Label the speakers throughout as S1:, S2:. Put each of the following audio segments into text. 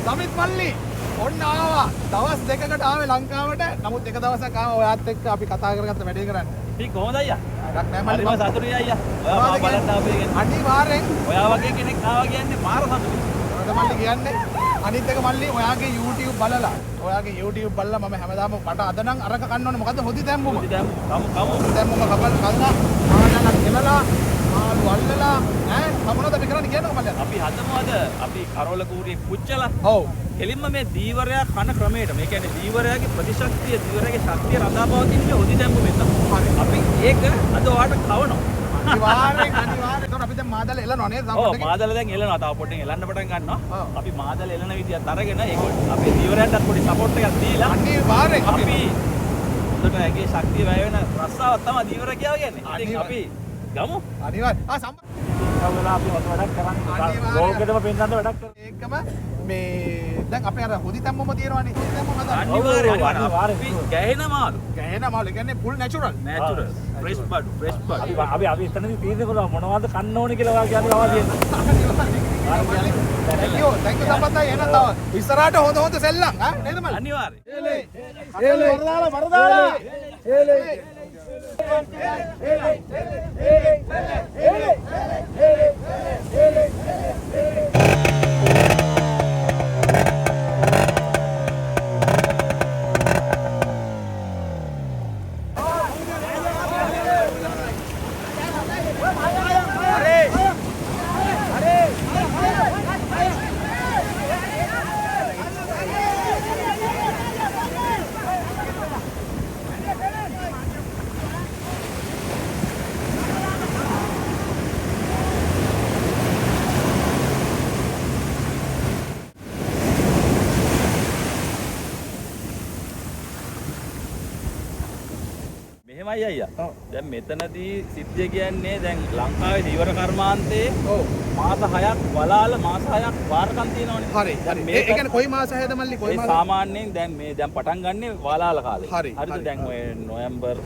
S1: සමිත් මල්ලි ඔන්න ආවා. දවස් දෙකකට ආවේ ලංකාවට. නමුත් එක දවසක් ආවා ඔයාත් එක්ක අපි කතා කරගත්ත වැඩේ කරන්න.
S2: ඉතින් කොහොමද අයියා?
S1: වැඩක් නෑ මල්ලි.
S2: මම සතුටුයි අයියා. ඔයා මම බලන්න ආවේ කියන්නේ.
S1: අනිවාර්යෙන්
S2: ඔයා වගේ කෙනෙක් ආවා කියන්නේ මාර සතුටුයි.
S1: මොකද මල්ලි කියන්නේ? අනිත් එක මල්ලි ඔයාගේ YouTube බලලා. ඔයාගේ YouTube බලලා මම හැමදාම මට අද නම් අරක කන්න ඕනේ. මොකද්ද හොදි තැම්බුම.
S2: හොදි කමු.
S1: තැම්බුම කපල් කල්ලා මානලක් ගෙනලා මාළු අල්ලලා ඈ මොනවද අපි කරන්නේ කියන්නකෝ මල්ලි.
S2: අපි හදමු අද අපි කරවල කූරිය පුච්චලා.
S1: ඔව්.
S2: කෙලින්ම මේ දීවරයා කන ක්‍රමයට මේ කියන්නේ දීවරයාගේ ප්‍රතිශක්තිය දීවරයාගේ ශක්තිය රඳාපවතින්නේ හොදි තැම්බුමෙන් තමයි. අපි ඒක අද ඔයාලට කවනවා.
S1: අනිවාර්යෙන්. ඒතකොට අපි දැන් මාදල එලනවා නේද?
S2: ඔව් මාදල දැන් එලනවා. තව පොඩ්ඩෙන් එලන්න පටන් ගන්නවා. අපි මාදල එලන විදියත් අරගෙන ඒගොල්ලෝ අපේ දීවරයන්ටත් පොඩි සපෝට් එකක් දීලා
S1: අනිවාර්යෙන්
S2: අපි හොඳට ඒකේ ශක්තිය වැය වෙන රස්සාවක් තමයි දීවර කියලා කියන්නේ. ඉතින් අපි ගමු.
S1: අනිවාර්යෙන්.
S2: වෙලා අපි වැඩක් කරන්නේ. ලෝකෙදම පෙන්නන්න වැඩක් කරන්නේ.
S1: ඒකම මේ දැන් අපේ අර හොදි තැම්බුම තියෙනවානේ. හොදි තැම්බුම හදන්න.
S2: අනිවාර්යෙන්. ගැහෙන මාළු.
S1: ගැහෙන මාළු කියන්නේ full natural.
S2: fresh බඩු.
S3: අපි එතනදී තීරණය කළා මොනවද කන්න ඕනේ කියලා ඔයා කියන්නේ ආවා කියන්නේ.
S1: thank you සම්පතයි එන තව ඉස්සරහට හොඳ සෙල්ලම් ඈ නේද මල්ලි?
S2: අනිවාර්යෙන්.
S1: වරදාලා.
S2: මෙහෙමයි අයියා. දැන් මෙතනදී සිද්ධිය කියන්නේ දැන් ලංකාවේ දීවර කර්මාන්තයේ මාස 6ක් වලාල මාස 6ක් වාරකම් තියෙනවනේ.
S1: හරි. ඒ කියන්නේ කොයි මාස හැද මල්ලි කොයි මාස?
S2: සාමාන්‍යයෙන් දැන් මේ දැන් පටන් ගන්නෙ වලාල කාලේ.
S1: හරිද?
S2: දැන් ඔය නොවැම්බර්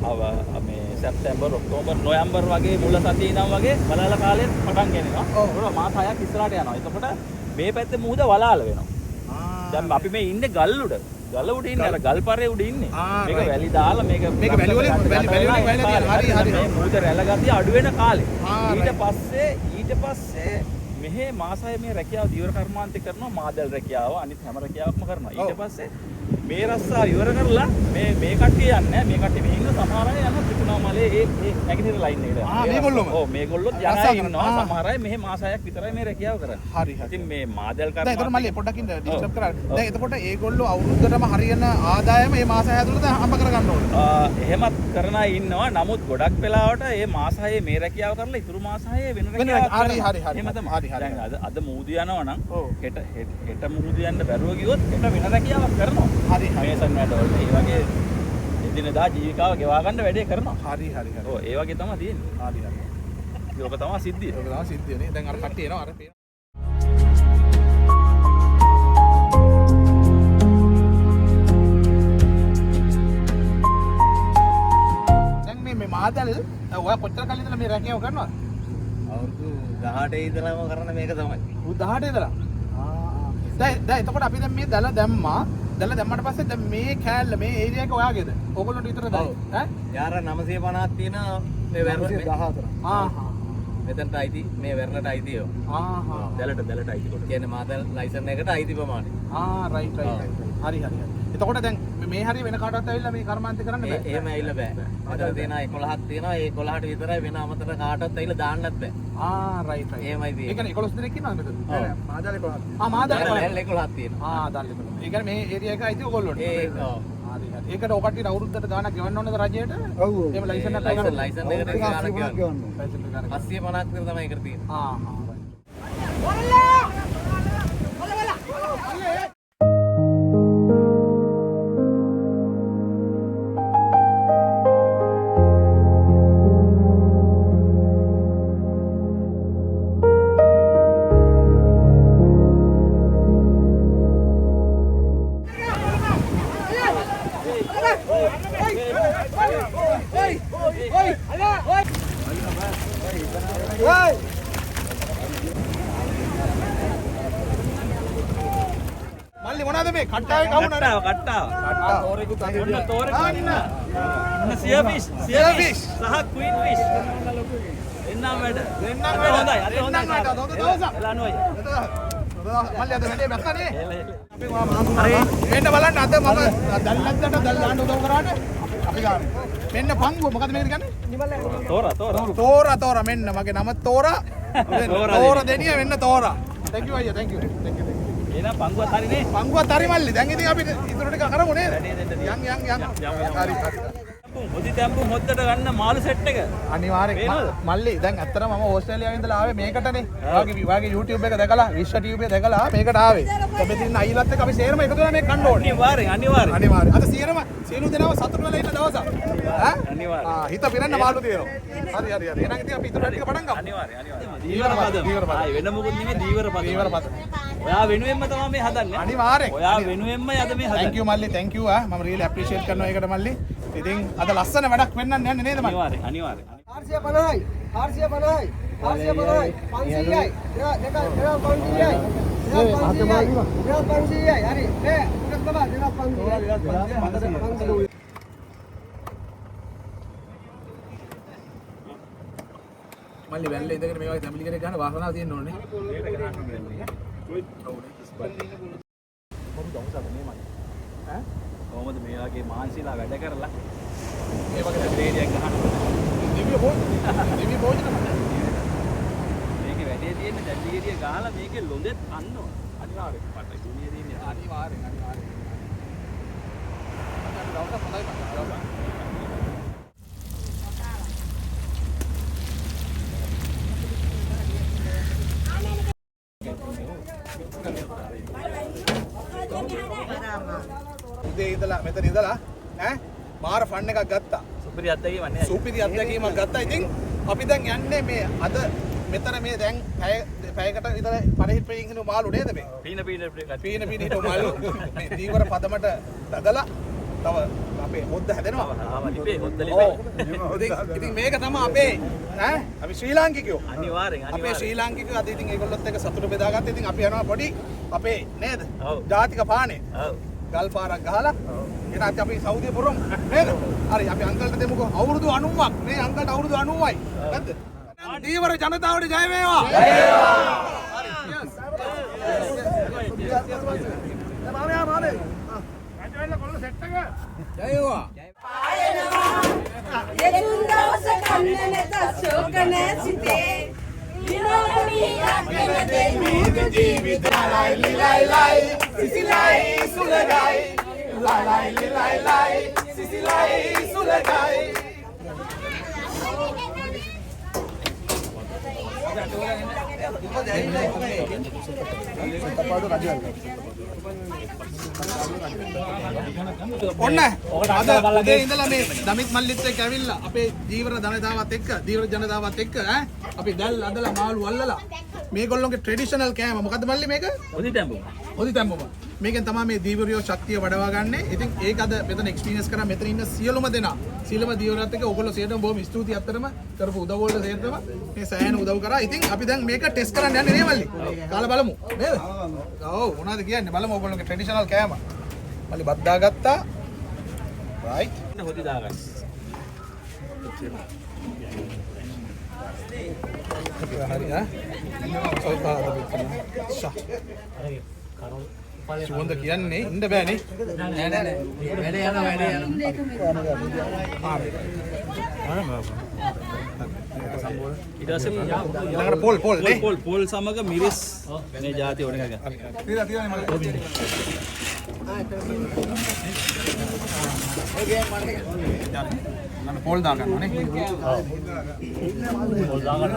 S2: මේ සැප්තැම්බර් ඔක්තෝබර් නොවැම්බර් වගේ මුල සතියේ ඉඳන් වගේ වලාල කාලෙත් පටන් ගන්නවා. ඒක මාස 6ක් ඉස්සරහට යනවා. එතකොට මේ පැත්තේ මුහුද වලාල වෙනවා. දැන් අපි මේ ඉන්නේ ගල් උඩ. ගල උඩ ඉන්නේ අර ගල් පරේ උඩ ඉන්නේ. මේක වැලි දාලා මේක
S1: වැලි වලින් වැලලා තියෙනවා. හරි.
S2: මේ මුහුද රැළ ගතිය අඩු වෙන කාලේ. ඊට පස්සේ මෙහි මාස 6 මේ රැකියාව දීවර කර්මාන්තේ කරනවා. මාදල් රැකියාව අනිත් හැම රැකියාවක්ම කරනවා. ඊට පස්සේ මේ රස්සාව ඉවර කරලා මේ කට්ටිය යන්නේ මේ කට්ටිය මෙහි ඉන්න සමහර අය යනවා ත්‍රිකුණාමලේ ඒ නැගිටින ලයින් එකට.
S1: මේගොල්ලෝම.
S2: ඔව් මේගොල්ලොත් යන අය ඉන්නවා. සමහර අය මෙහි මාස 6ක් විතරයි මේ රැකියාව කරන්නේ.
S1: හරි.
S2: ඉතින් මේ මාදල් කර්මාන්තේ
S1: දැන් එතකොට මල්ලි පොඩ්ඩක් ඉන්න ඩිස්ටර්බ් කරා. දැන් එතකොට ඒගොල්ලෝ අවුරුද්දටම හරියන ආදායම මේ මාස 6 ඇතුළත හම්බ කරගන්න ඕනේ.
S2: එහෙමත් කරන අය ඉන්නවා. නමුත් ගොඩක් වෙලාවට මේ මාස 6 මේ රැකියාව කරලා ඉතුරු මාස 6 වෙන රැකියාවක් කරනවා.
S1: හරි.
S2: එහෙම තමයි. දැන් අද මුහුදු යනවා නම් හෙට මුහුදු යන්න බැරුව ගියොත් හෙට වෙන රැකියාවක් කරනවා.
S1: හරි.
S2: මේසන් වැඩවල ඒ වගේ එදිනෙදා ජීවිකාව ගෙවා ගන්න වැඩේ කරනවා.
S1: හරි.
S2: ඔව් ඒ වගේ තමයි තියෙන්නේ.
S1: හරි.
S2: ඒක තමයි සිද්ධිය.
S1: ඒක තමයි සිද්ධියනේ. දැන් අර කට්ටිය එනවා අර දැන් මේ මාදල් ඔයා කොච්චර කල් ඉඳලා මේ රැකියාව කරනවද?
S3: අවුරුදු 18 ඉඳලාම කරන මේක තමයි.
S1: 18 ඉඳලා. දැන් එතකොට අපි දැන් මේ දැල දැම්මා. දැල දැම්මට පස්සේ දැන් මේ කෑල්ල මේ ඒරියා එක ඔයාගේද? ඕගොල්ලන්ට විතරද? ඈ?
S3: යාර 950ක් තියෙන මේ වැරණ 14. මෙතනට අයිති මේ වැරණට අයිති ඒවා. දැලට අයිති කොට. කියන්නේ මාදල් ලයිසන් එකට අයිති ප්‍රමාණය.
S1: රයිට්. හරි. එතකොට දැන් මේ හරිය වෙන කාටවත් ඇවිල්ලා මේ කර්මාන්තේ කරන්න බෑ.
S3: එහෙම ඇවිල්ලා බෑ. අතන තියෙන 11ක් තියෙනවා. ඒ 11ට විතරයි වෙන අමතර කාටවත් ඇවිල්ලා දාන්නත් බෑ.
S1: රයිට්.
S3: එහෙමයි තියෙන්නේ.
S1: ඒ කියන්නේ 11 දෙනෙක් ඉන්නවද මෙතන? මාදල් 11ක්.
S3: මාදල් 11ක් තියෙනවා.
S1: දාල් 11. ඒ කියන්නේ මේ ඒරියා එක අයිති ඔයගොල්ලෝට.
S3: ඒක ඔව්.
S1: හරි. ඒකට ඔකටට අවුරුද්දට ගාණක් ගෙවන්න ඕනද රජයට?
S3: ඔව්.
S1: එහෙම ලයිසන් එකක් ගන්න.
S3: ලයිසන් එකට ගාණක් ගෙවන්න. 750ක් විතර තමයි ඒකට තියෙන්නේ.
S1: මොනවද මේ කට්ටාවේ කවුනද?
S2: කට්ටාව.
S1: තෝරෙකුත් අද
S2: ඔන්න තෝරෙක්
S1: අන්න.
S2: ඔන්න සියෆිෂ්
S1: fish.
S2: සහ ක්වීන් ෆිෂ්. එන්නම් වැඩ.
S1: දෙන්නම්
S2: අද
S1: වැඩ.
S2: හොඳයි. අද හොඳයි.
S1: දෙන්නම් වැඩ. හොඳ දවසක්.
S2: එලානෝයි.
S1: මල්ලි අද වැඩේ බැස්සනේ.
S2: හරි.
S1: මෙන්න බලන්න අද මම දැල්ලද්දට දැල්ලාන්න උදව් කරාට අපි ගානේ. මෙන්න පංගුව මොකද මේකද කියන්නේ? තෝරා මෙන්න මගේ නම තෝරා. තෝරා දෙනිය මෙන්න තෝරා. thank you අයියා thank you.
S2: එහෙනම් පංගුවත් හරිනේ.
S1: පංගුවත් හරි මල්ලි. දැන් ඉතින් අපි ඉතුරු ටික කරමු නේද? යන්. හරි.
S2: හොදි තැම්පුම් හොද්දට ගන්න මාළු සෙට් එක.
S1: අනිවාර්යෙන් මල්ලි දැන් ඇත්තටම මම ඕස්ට්‍රේලියාවේ ඉඳලා ආවේ මේකටනේ. වාගේ YouTube එක දැකලා විශ්ව TV එක දැකලා මේකට ආවේ. දැන් මෙතන අයිලත් එක්ක අපි සේරම එකතු වෙලා මේක කන්න ඕනේ. අනිවාර්යෙන්. අද සියලු දෙනාම සතුටු වෙලා ඉන්න දවසක්. ඈ? හිත පිරෙන්න මාළු තියෙනවා. හරි. එහෙනම් ඉතින් අපි ඉතුරු ටික පටන් ගමු.
S2: අනිවාර්යෙන්. දීවර පද. වෙන මොකුත් නෙමෙයි දීවර පද. ඔයා වෙනුවෙන්ම තමයි මේ හදන්නේ.
S1: අනිවාර්යෙන්.
S2: ඔයා වෙනුවෙන්ම අද මේ හදන්නේ.
S1: thank you මල්ලි thank you මම really appreciate කරනවා ඒකට මල්ලි. ඉතින් අද ලස්සන වැඩක් වෙන්නන්න යන්නේ නේද මල්ලි?
S2: අනිවාර්යෙන්.
S4: 450යි 450යි 450යි 500යි දෙක 500යි 500යි හරි මේ මොකක්ද බා 500යි
S1: මල්ලි වැල්ලේ ඉඳගෙන මේ වගේ තැඹිලි කෙනෙක් ගන්න වාසනාව තියෙන්න ඕනේ.
S2: කොහොමද මේ වගේ මානසිකලා වැඩ කරලා
S1: මේ වගේ
S2: ග්‍රේඩියක් ගහන්න
S1: දිව්‍ය භෝජන
S2: මේකේ වැඩේ තියෙන්නේ දැඩි ගෙඩිය ගහලා මේකේ ලොඳෙත් අන්න ඕන. අනිවාර්යෙන්. පට දුනියේ තියෙන්නේ
S1: අනිවාර්යෙන්. අද දවසක් හොඳයි මම. උදේ ඉඳලා මෙතන ඉඳලා මාර ෆන් එකක් ගත්තා.
S2: සුපිරි අත්දැකීමක්.
S1: සුපිරි අත්දැකීමක් ගත්තා. ඉතින් අපි දැන් යන්නේ මේ අද මෙතන මේ දැන් පැයකට විතර පරිහිට පෙයින් හිනු මාළු නේද මේ? පීන හිටු මාළු මේ දීවර පදමට දදලා තව අපේ හොද්ද හැදෙනවා. ඉතින් මේක තමයි අපේ අපි ශ්‍රී ලාංකිකයෝ.
S2: අනිවාර්යෙන්.
S1: අපේ ශ්‍රී ලාංකිකයෝ අද ඉතින් ඒගොල්ලොත් එක්ක සතුට බෙදාගත්තා. ඉතින් අපි යනවා පොඩි අපේ නේද? ජාතික පානේ. ගල් පාරක් ගහලා එනත් අපි සෞදිය පුරමු නේද? හරි අපි අංකල්ට දෙමුකෝ අවුරුදු 90ක් මේ අංකල්ට අවුරුදු 90යි. නැද්ද? දීවර ජනතාවට ජය වේවා. ජය වේවා. හරි.
S5: දෙතුන් දවස කන්න නැත ශෝක නැ සිතේ විනෝමියක් දෙමි ජීවිත ලයි ලයි සිසිලයි සුලගයි ලයි ලයි සිසිලයි සුලගයි
S1: ඔන්න අද උදේ ඉඳලා මේ දමිත් මල්ලිත් එක්ක ඇවිල්ලා අපේ දීවර ජනතාවත් එක්ක අපි දැල් අදලා මාළු අල්ලලා මේගොල්ලෝගේ ට්‍රැඩිෂනල් කෑම මොකද්ද මල්ලි මේක? හොදි තැම්බුම. මේකෙන් තමයි මේ දීවරියෝ ශක්තිය වඩවා ගන්න. ඉතින් ඒක අද මෙතන එක්ස්පීරියන්ස් කරා මෙතන ඉන්න සියලුම දෙනා. සියලුම දීවරයත් එක්ක ඕගොල්ලෝ සියලුම බොහොම ස්තුතියි අත්‍තරම කරපු උදව් වලට සියලුම මේ සෑහෙන උදව් කරා. ඉතින් අපි දැන් මේක ටෙස්ට් කරන්න යන්නේ නේ මල්ලි. කාලා බලමු. නේද? ඔව් මොනවද කියන්නේ බලමු ඕගොල්ලෝගේ ට්‍රැඩිෂනල් කෑම. මල්ලි බත් දාගත්තා. රයිට්.
S2: හොදි දාගන්න.
S1: හරි ಸ್ವಲ್ಪ සුවඳ කියන්නේ ඉන්න බෑනේ.
S2: ඊට පස්සේ
S1: ඊළඟට
S2: පොල් සමග මිරිස් මේ જાති ඕන එක ගන්න.
S1: මම පොල් දාගන්නවනේ. පොල් දාගන්න.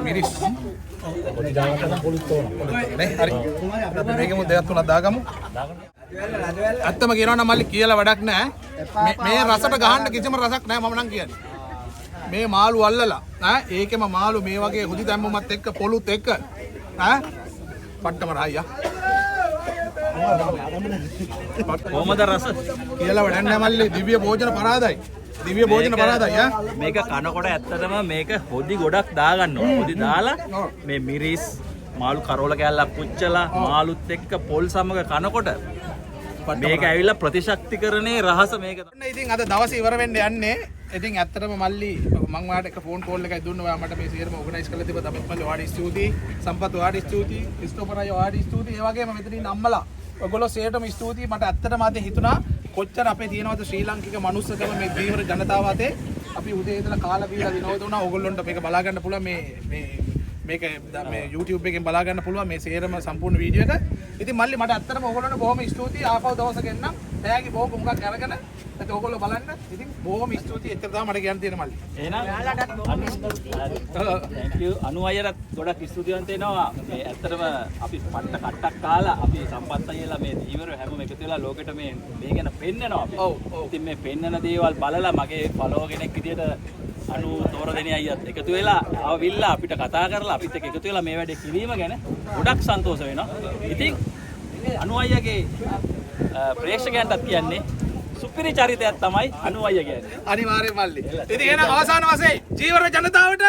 S1: මිරිස්. පොඩි දාගන්න පොල් තෝරන. නේ හරි. මේකෙම දෙයක් තුනක් දාගමු. ඇත්තම කියනවා නම් මල්ලි කියලා වැඩක් නැහැ. මේ රසට ගහන්න කිසිම රසක් නැහැ මම නම් කියන්නේ. මේ මාළු අල්ලලා ඒකෙම මාළු මේ වගේ හොදි දැම්මමත් එක්ක පොලුත් එක්ක පට්ටම රායියා.
S2: කොහමද රස?
S1: කියලා වැඩක් නැහැ මල්ලි. දිව්‍ය භෝජන පරාදයි.
S2: මේක කනකොට ඇත්තටම මේක හොදි ගොඩක් දාගන්න ඕන. හොදි දාලා මේ මිරිස් මාළු කරෝල කෑල්ලක් පුච්චලා මාළුත් එක්ක පොල් සමග කනකොට මේක ඇවිල්ලා ප්‍රතිශක්තිකරණයේ රහස මේක තමයි.
S1: ඉතින් අද දවසේ ඉවර වෙන්න යන්නේ. ඉතින් ඇත්තටම මල්ලි මම ඔයාලට එක ෆෝන් කෝල් එකක් දුන්නා. ඔයා මට මේ සියරම ඕගනයිස් කරලා තිබ්බා. දමිත් මල්ලි ඔයාට ස්තුතියි. සම්පත් ඔයාට ස්තුතියි. ක්‍රිස්ටෝෆර් අයියා ඔයාට ස්තුතියි. ඒ වගේම මෙතන ඉන්න අම්මලා ඔයගොල්ලෝ සියයටම ස්තුතියි. මට ඇත්තටම අද හිතුණා කොච්චර අපේ තියෙනවද ශ්‍රී ලාංකික මනුස්සකම මේ ජීවර ජනතාව අතේ. අපි උදේ ඉඳලා කාලා බීලා විනෝද වුණා. ඕගොල්ලොන්ට මේක බලා ගන්න පුළුවන් මේක මේ YouTube එකෙන් බලා ගන්න පුළුවන් මේ සේරම සම්පූර්ණ වීඩියෝ එක. ඉතින් මල්ලි මට ඇත්තටම ඕගොල්ලන්ට බොහොම ස්තුතියි. ආපහු දවසක එන්නම්. එයාගේ බොහොම මුගක් අරගෙන ඒත් ඕගොල්ලෝ බලන්න. ඉතින් බොහොම ස්තුතියි. එච්චර තමයි මට කියන්න තියෙන මල්ලි.
S2: එහෙනම් thank you අනු අයරත් ගොඩක් ස්තුතිවන්ත වෙනවා. මේ ඇත්තටම අපි පට්ට කට්ටක් කාලා අපි සම්පත් අයියලා මේ දීවර හැමෝම එකතු වෙලා ලෝකෙට මේ ගැන පෙන්නනවා අපි. ඉතින් මේ පෙන්නන දේවල් බලලා මගේ ෆලෝවර් කෙනෙක් විදියට අනු තෝරදෙණිය අයියත් එකතු වෙලා ආවිල්ලා අපිට කතා කරලා අපිත් එක්ක එකතු වෙලා මේ වැඩේ කිරීම ගැන ගොඩක් සන්තෝෂ වෙනවා. ඉතින් අනු අයියගේ ප්‍රේක්ෂකයන්ටත් කියන්නේ සුපිරි චරිතයක් තමයි අනු අයියා කියන්නේ.
S1: අනිවාර්යෙන් මල්ලි. ඉතින් එහෙනම් අවසාන වශයෙන් ජීවර ජනතාවට